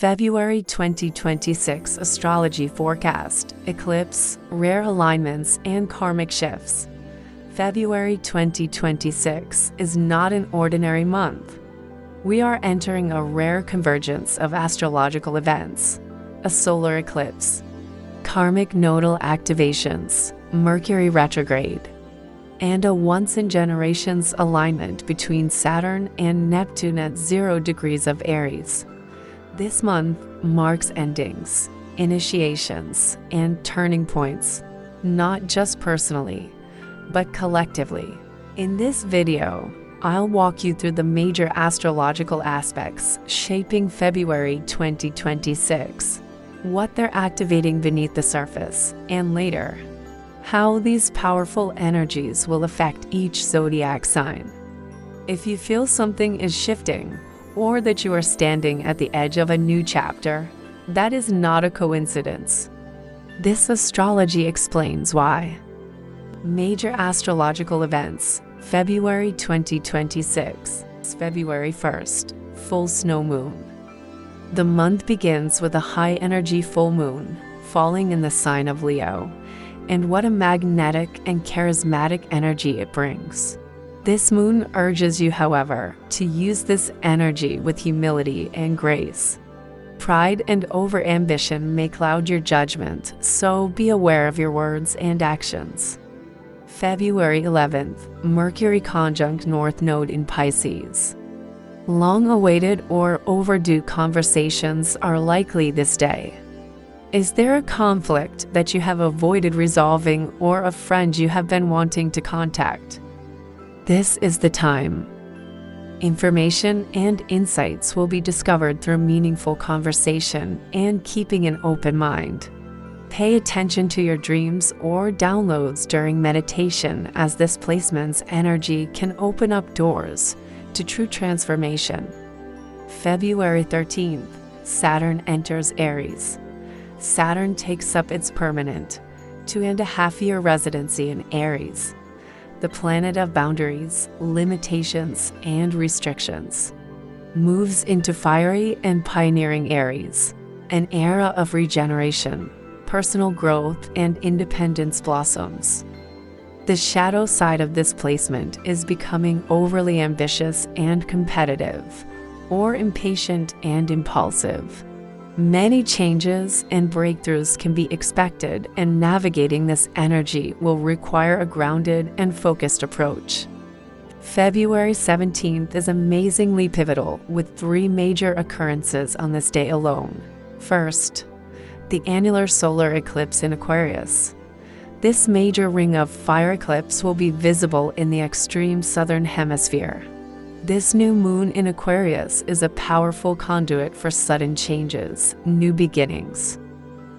February 2026 Astrology Forecast, Eclipse, Rare Alignments, and Karmic Shifts. February 2026 is not an ordinary month. We are entering a rare convergence of astrological events, a solar eclipse, karmic nodal activations, Mercury retrograde, and a once-in-generations alignment between Saturn and Neptune at 0 degrees of Aries. This month marks endings, initiations, and turning points, not just personally, but collectively. In this video, I'll walk you through the major astrological aspects shaping February 2026, what they're activating beneath the surface, and later, how these powerful energies will affect each zodiac sign. If you feel something is shifting, or that you are standing at the edge of a new chapter, that is not a coincidence. This astrology explains why. Major astrological events, February 2026, February 1st, full snow moon. The month begins with a high-energy full moon, falling in the sign of Leo, and what a magnetic and charismatic energy it brings. This moon urges you, however, to use this energy with humility and grace. Pride and overambition may cloud your judgment, so be aware of your words and actions. February 11th, Mercury conjunct North Node in Pisces. Long-awaited or overdue conversations are likely this day. Is there a conflict that you have avoided resolving or a friend you have been wanting to contact? This is the time. Information and insights will be discovered through meaningful conversation and keeping an open mind. Pay attention to your dreams or downloads during meditation, as this placement's energy can open up doors to true transformation. February 13th, Saturn enters Aries. Saturn takes up its permanent 2.5-year residency in Aries, the planet of boundaries, limitations, and restrictions. Moves into fiery and pioneering Aries, an era of regeneration, personal growth, and independence blossoms. The shadow side of this placement is becoming overly ambitious and competitive, or impatient and impulsive. Many changes and breakthroughs can be expected, and navigating this energy will require a grounded and focused approach. February 17th is amazingly pivotal, with 3 major occurrences on this day alone. First, the annular solar eclipse in Aquarius. This major ring of fire eclipse will be visible in the extreme southern hemisphere. This new moon in Aquarius is a powerful conduit for sudden changes, new beginnings,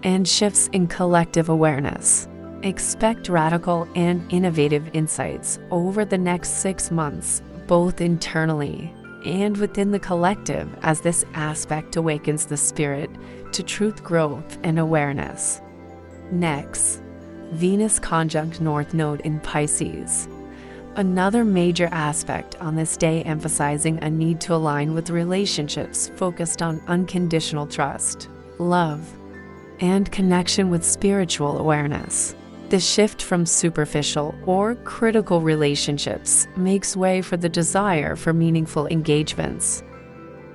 and shifts in collective awareness. Expect radical and innovative insights over the next 6 months, both internally and within the collective, as this aspect awakens the spirit to truth, growth, and awareness. Next, Venus conjunct North Node in Pisces. Another major aspect on this day, emphasizing a need to align with relationships focused on unconditional trust, love, and connection with spiritual awareness. The shift from superficial or critical relationships makes way for the desire for meaningful engagements.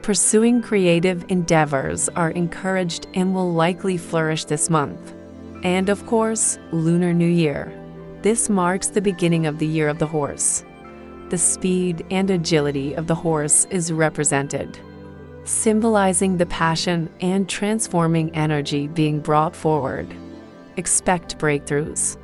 Pursuing creative endeavors are encouraged and will likely flourish this month. And of course, Lunar New Year. This marks the beginning of the year of the horse. The speed and agility of the horse is represented, symbolizing the passion and transforming energy being brought forward. Expect breakthroughs,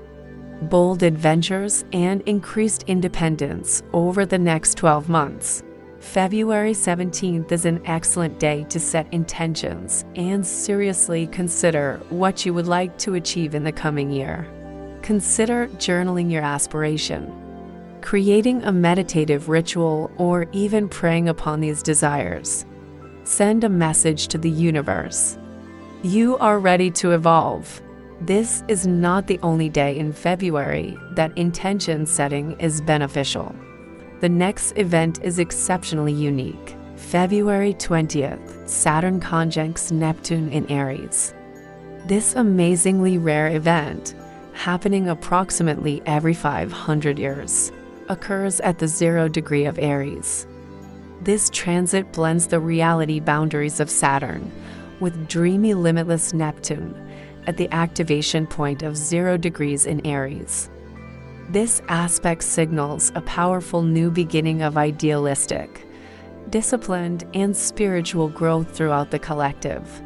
bold adventures, and increased independence over the next 12 months. February 17th is an excellent day to set intentions and seriously consider what you would like to achieve in the coming year. Consider journaling your aspiration, creating a meditative ritual, or even praying upon these desires. Send a message to the universe. You are ready to evolve. This is not the only day in February that intention setting is beneficial. The next event is exceptionally unique. February 20th, Saturn conjuncts Neptune in Aries. This amazingly rare event, happening approximately every 500 years, occurs at the 0 degree of Aries. This transit blends the reality boundaries of Saturn with dreamy limitless Neptune at the activation point of 0 degrees in Aries. This aspect signals a powerful new beginning of idealistic, disciplined, and spiritual growth throughout the collective.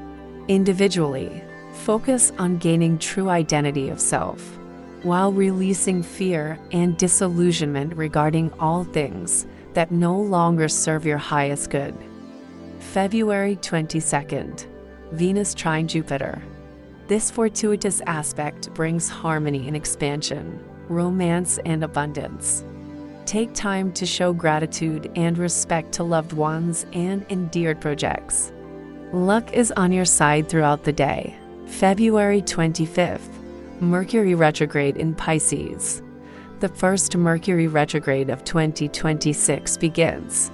Individually, focus on gaining true identity of self, while releasing fear and disillusionment regarding all things that no longer serve your highest good. February 22nd, Venus trine Jupiter. This fortuitous aspect brings harmony and expansion, romance and abundance. Take time to show gratitude and respect to loved ones and endeared projects. Luck is on your side throughout the day. February 25th, Mercury retrograde in Pisces. The first Mercury retrograde of 2026 begins,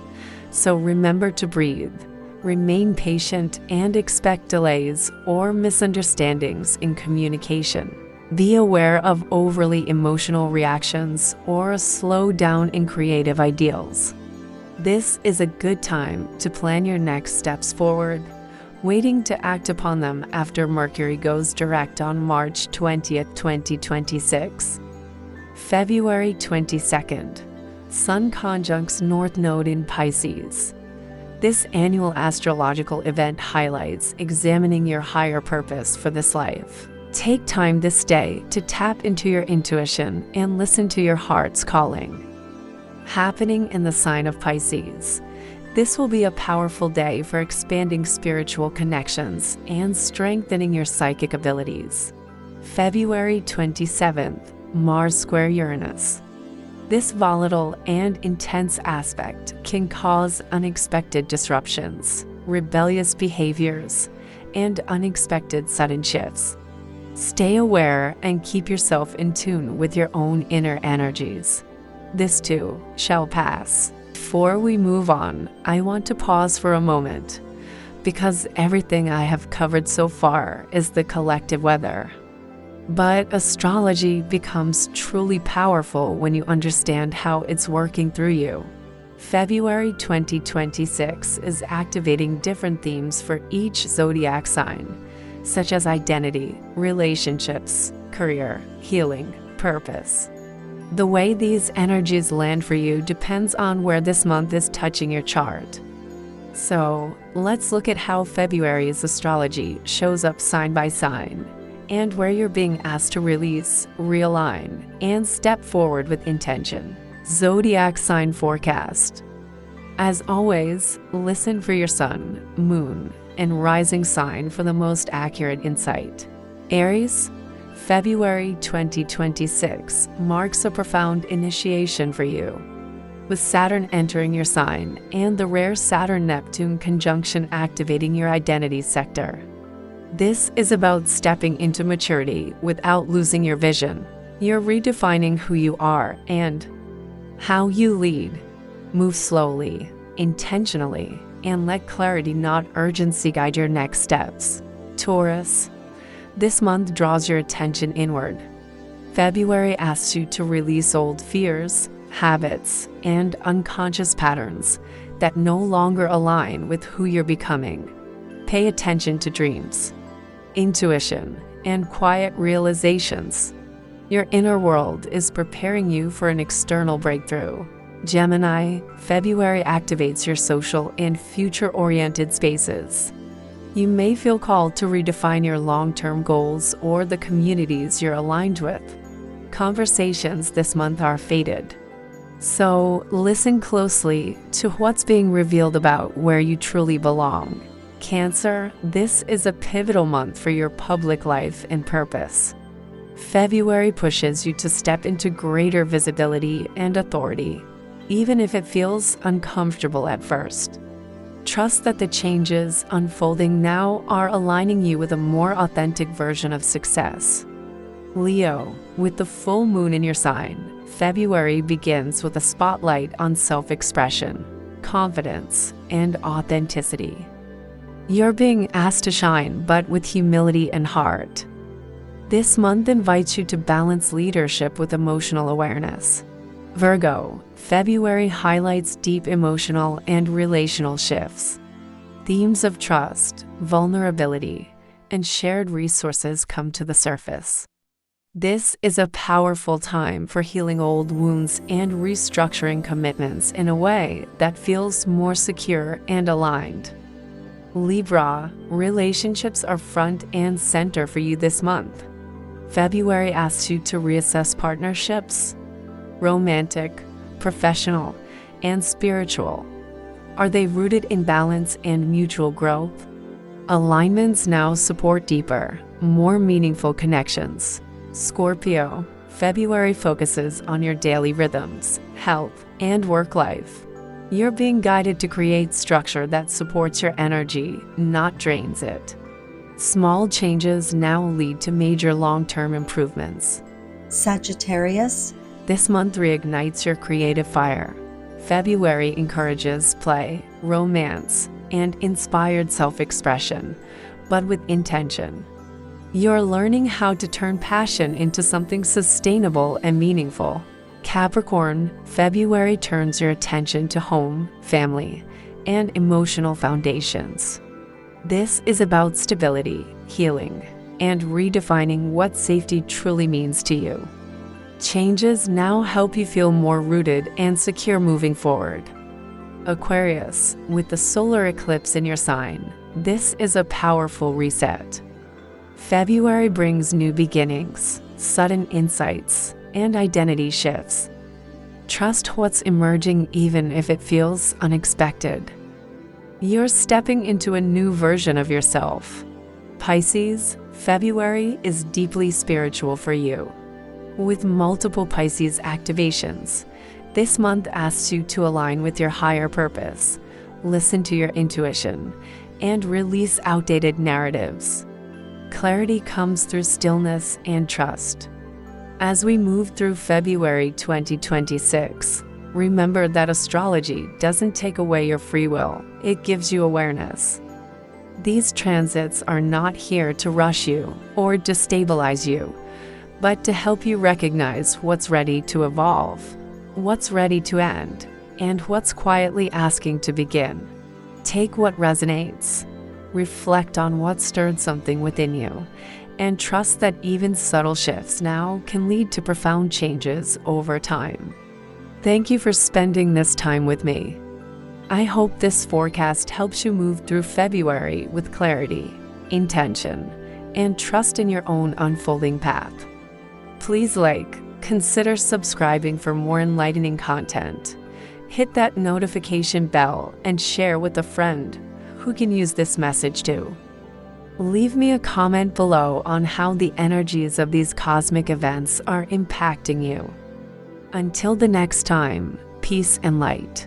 so remember to breathe, remain patient, and expect delays or misunderstandings in communication. Be aware of overly emotional reactions or a slowdown in creative ideals. This is a good time to plan your next steps forward, waiting to act upon them after Mercury goes direct on March 20th, 2026. February 22nd, Sun conjuncts North Node in Pisces. This annual astrological event highlights examining your higher purpose for this life. Take time this day to tap into your intuition and listen to your heart's calling. Happening in the sign of Pisces, this will be a powerful day for expanding spiritual connections and strengthening your psychic abilities. February 27th, Mars square Uranus. This volatile and intense aspect can cause unexpected disruptions, rebellious behaviors, and unexpected sudden shifts. Stay aware and keep yourself in tune with your own inner energies. This too shall pass. Before we move on, I want to pause for a moment, because everything I have covered so far is the collective weather. But astrology becomes truly powerful when you understand how it's working through you. February 2026 is activating different themes for each zodiac sign, such as identity, relationships, career, healing, purpose. The way these energies land for you depends on where this month is touching your chart. So, let's look at how February's astrology shows up sign by sign, and where you're being asked to release, realign, and step forward with intention. Zodiac sign forecast. As always, listen for your sun, moon, and rising sign for the most accurate insight. Aries, February 2026 marks a profound initiation for you, with Saturn entering your sign and the rare Saturn-Neptune conjunction activating your identity sector. This is about stepping into maturity without losing your vision. You're redefining who you are and how you lead. Move slowly, intentionally, and let clarity, not urgency, guide your next steps. Taurus, this month draws your attention inward. February asks you to release old fears, habits, and unconscious patterns that no longer align with who you're becoming. Pay attention to dreams, intuition, and quiet realizations. Your inner world is preparing you for an external breakthrough. Gemini, February activates your social and future-oriented spaces. You may feel called to redefine your long-term goals or the communities you're aligned with. Conversations this month are fated, so listen closely to what's being revealed about where you truly belong. Cancer, this is a pivotal month for your public life and purpose. February pushes you to step into greater visibility and authority, even if it feels uncomfortable at first. Trust that the changes unfolding now are aligning you with a more authentic version of success. Leo, with the full moon in your sign, February begins with a spotlight on self-expression. confidence, and authenticity. You're being asked to shine, but with humility and heart. This month invites you to balance leadership with emotional awareness. Virgo, February highlights deep emotional and relational shifts. Themes of trust, vulnerability, and shared resources come to the surface. This is a powerful time for healing old wounds and restructuring commitments in a way that feels more secure and aligned. Libra, relationships are front and center for you this month. February asks you to reassess partnerships, romantic, professional, and spiritual. Are they rooted in balance and mutual growth? Alignments now support deeper, more meaningful connections. Scorpio, February focuses on your daily rhythms, health, and work life. You're being guided to create structure that supports your energy, not drains it. Small changes now lead to major long-term improvements. Sagittarius, this month reignites your creative fire. February encourages play, romance, and inspired self-expression, but with intention. You're learning how to turn passion into something sustainable and meaningful. Capricorn, February turns your attention to home, family, and emotional foundations. This is about stability, healing, and redefining what safety truly means to you. Changes now help you feel more rooted and secure moving forward. Aquarius, with the solar eclipse in your sign, this is a powerful reset. February brings new beginnings, sudden insights, and identity shifts. Trust what's emerging even if it feels unexpected. You're stepping into a new version of yourself. Pisces, February is deeply spiritual for you. With multiple Pisces activations, this month asks you to align with your higher purpose, listen to your intuition, and release outdated narratives. Clarity comes through stillness and trust. As we move through February 2026, remember that astrology doesn't take away your free will, it gives you awareness. These transits are not here to rush you or destabilize you, but to help you recognize what's ready to evolve, what's ready to end, and what's quietly asking to begin. Take what resonates, reflect on what stirred something within you, and trust that even subtle shifts now can lead to profound changes over time. Thank you for spending this time with me. I hope this forecast helps you move through February with clarity, intention, and trust in your own unfolding path. Please consider subscribing for more enlightening content. Hit that notification bell and share with a friend who can use this message too. Leave me a comment below on how the energies of these cosmic events are impacting you. Until the next time, peace and light.